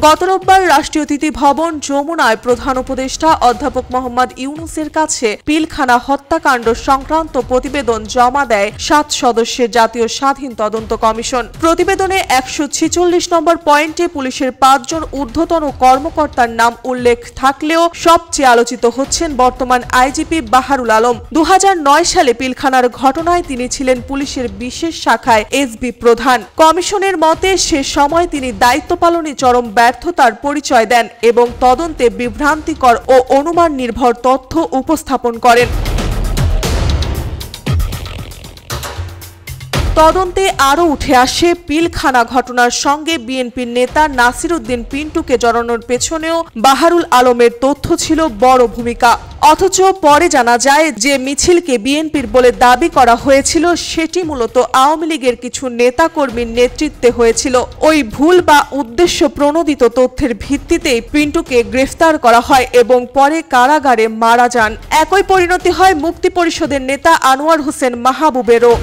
গত রোববার রাষ্ট্রীয় অতিথি ভবন যমুনায় প্রধান উপদেষ্টা অধ্যাপক মোহাম্মদ ইউনূসের কাছে পিলখানা হত্যাকাণ্ড সংক্রান্ত প্রতিবেদন জমা দেয় ৭ সদস্যের জাতীয় স্বাধীন তদন্ত কমিশন। প্রতিবেদনে ১৪৬ নম্বর পয়েন্টে পুলিশের ৫ জন ঊর্ধ্বতন কর্মকর্তার নাম উল্লেখ থাকলেও সবচেয়ে আলোচিত হচ্ছেন বর্তমান আইজিপি বাহারুল আলম। ২০০৯ সালে পিলখানার ঘটনায় তিনি ছিলেন পুলিশের বিশেষ শাখায় এসবি প্রধান। কমিশনের মতে সে সময় তিনি দায়িত্ব পালনে চরম ব্যর্থতার পরিচয় দেন এবং তদন্তে বিভ্রান্তিকর ও অনুমান নির্ভর তথ্য উপস্থাপন করেন। তদন্তে আরও উঠে আসে পিলখানা ঘটনার সঙ্গে বিএনপির নেতা নাসির উদ্দিন পিন্টুকে জড়ানোর পেছনেও বাহারুল আলমের তথ্য ছিল বড় ভূমিকা। অথচ পরে জানা যায় যে মিছিলকে বিএনপির বলে দাবি করা হয়েছিল সেটি মূলত আওয়ামী লীগের কিছু নেতাকর্মীর নেতৃত্বে হয়েছিল। ওই ভুল বা উদ্দেশ্য প্রণোদিত তথ্যের ভিত্তিতেই পিন্টুকে গ্রেফতার করা হয় এবং পরে কারাগারে মারা যান। একই পরিণতি হয় মুক্তি পরিষদের নেতা আনোয়ার হোসেন মাহবুবেরও।